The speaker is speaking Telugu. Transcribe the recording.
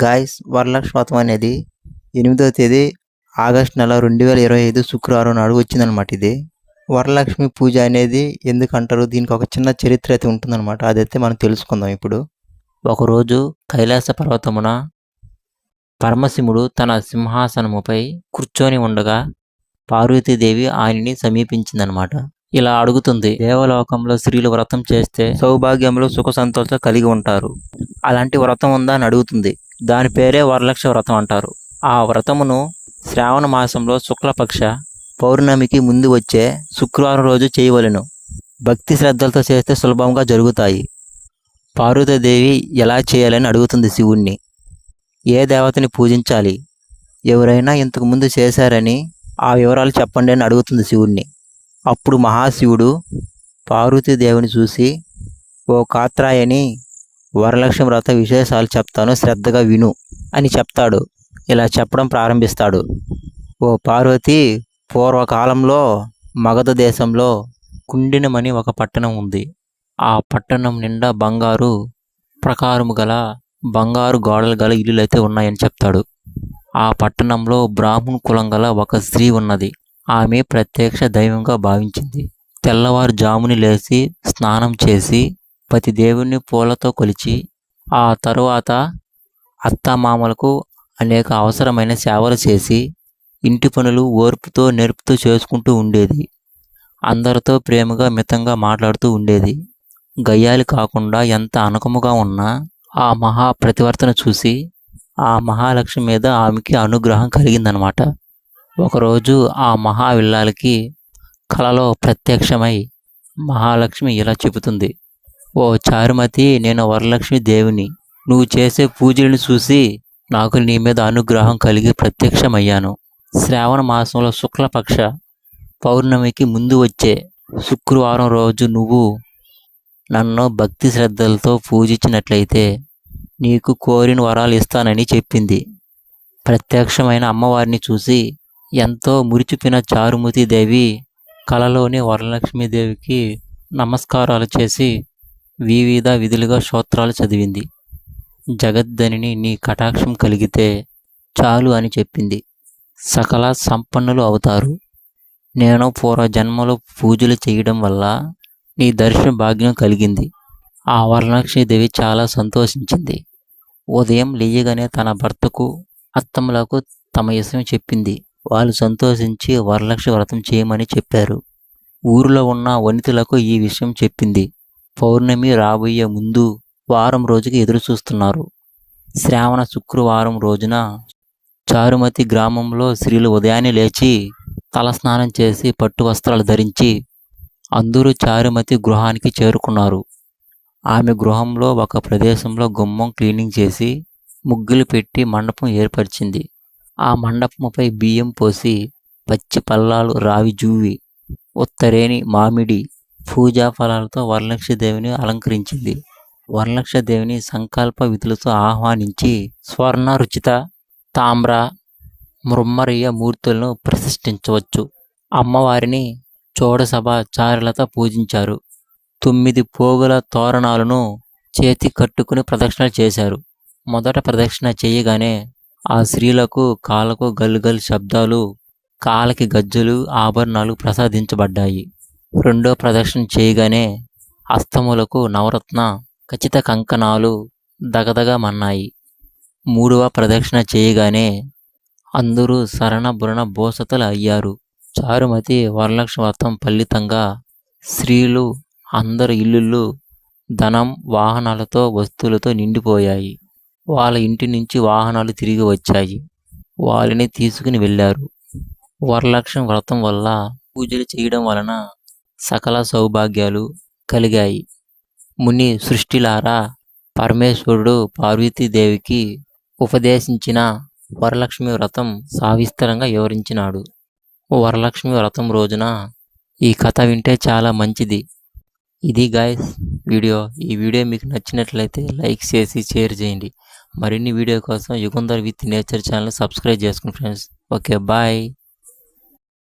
గాయ్స్ వరలక్ష్మి వ్రతం అనేది 8వ తేదీ ఆగస్టు నెల 2025 శుక్రవారం నాడు వచ్చిందనమాట. ఇది వరలక్ష్మి పూజ అనేది ఎందుకంటారు, దీనికి ఒక చిన్న చరిత్ర అయితే ఉంటుందన్నమాట. అదైతే మనం తెలుసుకుందాం ఇప్పుడు. ఒకరోజు కైలాస పర్వతమున పరమశివుడు తన సింహాసనముపై కూర్చొని ఉండగా పార్వతీదేవి ఆయనని సమీపించిందనమాట. ఇలా అడుగుతుంది, దేవలోకంలో స్త్రీలు వ్రతం చేస్తే సౌభాగ్యంలో సుఖ సంతోషాలు కలిగి ఉంటారు, అలాంటి వ్రతం ఉందా అని అడుగుతుంది. దాని పేరే వరలక్ష్మి వ్రతం అంటారు. ఆ వ్రతమును శ్రావణ మాసంలో శుక్లపక్ష పౌర్ణమికి ముందు వచ్చే శుక్రవారం రోజు చేయవలెను. భక్తి శ్రద్ధలతో చేస్తే సులభంగా జరుగుతాయి. పార్వతీదేవి ఎలా చేయాలని అడుగుతుంది శివుణ్ణి. ఏ దేవతని పూజించాలి, ఎవరైనా ఇంతకు ముందు చేశారని ఆ వివరాలు చెప్పండి అని అడుగుతుంది శివుణ్ణి. అప్పుడు మహాశివుడు పార్వతీదేవిని చూసి, ఓ కాత్రాయని, వరలక్ష్మి వ్రత విశేషాలు చెప్తాను, శ్రద్ధగా విను అని చెప్తాడు. ఇలా చెప్పడం ప్రారంభిస్తాడు. ఓ పార్వతి, పూర్వకాలంలో మగధ దేశంలో కుండినమని ఒక పట్టణం ఉంది. ఆ పట్టణం నిండా బంగారు ప్రకారము గల బంగారు గోడలు గల ఇల్లులైతే ఉన్నాయని చెప్తాడు. ఆ పట్టణంలో బ్రాహ్మణ కులం గల ఒక స్త్రీ ఉన్నది. ఆమె ప్రత్యక్ష దైవంగా భావించింది. తెల్లవారుజాముని లేచి స్నానం చేసి పతి దేవుణ్ణి పూలతో కొలిచి ఆ తరువాత అత్తమామలకు అనేక అవసరమైన సేవలు చేసి ఇంటి పనులు ఓర్పుతో నేర్పుతూ చేసుకుంటూ ఉండేది. అందరితో ప్రేమగా మితంగా మాట్లాడుతూ ఉండేది. గయ్యాలి కాకుండా ఎంత అనకముగా ఉన్నా ఆ మహా ప్రతివర్తన చూసి ఆ మహాలక్ష్మి మీద ఆమెకి అనుగ్రహం కలిగిందనమాట. ఒకరోజు ఆ మహావిల్లాలకి కలలో ప్రత్యక్షమై మహాలక్ష్మి ఇలా చెబుతుంది, ఓ చారుమతి, నేను వరలక్ష్మి దేవిని. నువ్వు చేసే పూజలను చూసి నాకు నీ మీద అనుగ్రహం కలిగి ప్రత్యక్షమయ్యాను. శ్రావణ మాసంలో శుక్లపక్ష పౌర్ణమికి ముందు వచ్చే శుక్రవారం రోజు నువ్వు నన్ను భక్తి శ్రద్ధలతో పూజించినట్లయితే నీకు కోరిన వరాలు ఇస్తానని చెప్పింది. ప్రత్యక్షమైన అమ్మవారిని చూసి ఎంతో మురిచిపోయిన చారుమతీదేవి కలలోని వరలక్ష్మీదేవికి నమస్కారాలు చేసి వివిధ విధులుగా స్తోత్రాలు చదివింది. జగద్దనిని నీ కటాక్షం కలిగితే చాలు అని చెప్పింది. సకల సంపన్నులు అవుతారు. నేను పూర్వజన్మలో పూజలు చేయడం వల్ల నీ దర్శన భాగ్యం కలిగింది. ఆ వరలక్ష్మీదేవి చాలా సంతోషించింది. ఉదయం లేయగానే తన భర్తకు అత్తమ్మలకు తమ విషయం చెప్పింది. వాళ్ళు సంతోషించి వరలక్ష్మి వ్రతం చేయమని చెప్పారు. ఊరిలో ఉన్న వనితులకు ఈ విషయం చెప్పింది. పౌర్ణమి రాబోయే ముందు వారం రోజుకి ఎదురు చూస్తున్నారు. శ్రావణ శుక్రవారం రోజున చారుమతి గ్రామంలో స్త్రీలు ఉదయాన్నే లేచి తలస్నానం చేసి పట్టు వస్త్రాలు ధరించి అందరూ చారుమతి గృహానికి చేరుకున్నారు. ఆమె గృహంలో ఒక ప్రదేశంలో గుమ్మం క్లీనింగ్ చేసి ముగ్గులు పెట్టి మండపం ఏర్పరిచింది. ఆ మండపంపై బియ్యం పోసి పచ్చి పల్లాలు, రావి జూవి, ఉత్తరేణి, మామిడి పూజా ఫలాలతో వరలక్ష్మీదేవిని అలంకరించింది. వరలక్ష్మీదేవిని సంకల్ప విధులతో ఆహ్వానించి స్వర్ణ రుచిత తామ్ర మృమ్మరీయ మూర్తులను ప్రతిష్ఠించవచ్చు. అమ్మవారిని చోడసభ చారులతో పూజించారు. 9 పోగుల తోరణాలను చేతి కట్టుకుని ప్రదక్షిణలు చేశారు. మొదట ప్రదక్షిణ చేయగానే ఆ స్త్రీలకు కాళ్ళకు గల్గల్ శబ్దాలు, కాళ్ళకి గజ్జలు, ఆభరణాలు ప్రసాదించబడ్డాయి. రెండో ప్రదక్షిణ చేయగానే హస్తములకు నవరత్న ఖచ్చిత కంకణాలు దగదగమన్నాయి. మూడవ ప్రదక్షిణ చేయగానే అందరూ శరణ బురణ బోసతలు అయ్యారు. చారుమతి వరలక్ష్మి వ్రతం ఫలితంగా స్త్రీలు అందరి ఇల్లుళ్ళు ధనం, వాహనాలతో, వస్తువులతో నిండిపోయాయి. వాళ్ళ ఇంటి నుంచి వాహనాలు తిరిగి వచ్చాయి. వాళ్ళని తీసుకుని వెళ్ళారు. వరలక్ష్మి వ్రతం వల్ల పూజలు చేయడం వలన సకల సౌభాగ్యాలు కలిగాయి. ముని సృష్టిలారా, పరమేశ్వరుడు పార్వతీదేవికి ఉపదేశించిన వరలక్ష్మి వ్రతం సవిస్తరంగా వివరించినాడు. వరలక్ష్మి వ్రతం రోజున ఈ కథ వింటే చాలా మంచిది. ఇది గాయ్స్ వీడియో. ఈ వీడియో మీకు నచ్చినట్లయితే లైక్ చేసి షేర్ చేయండి. మరిన్ని వీడియో కోసం Yugandhar with nature channel subscribe చేసుకోండి ఫ్రెండ్స్. Okay, bye.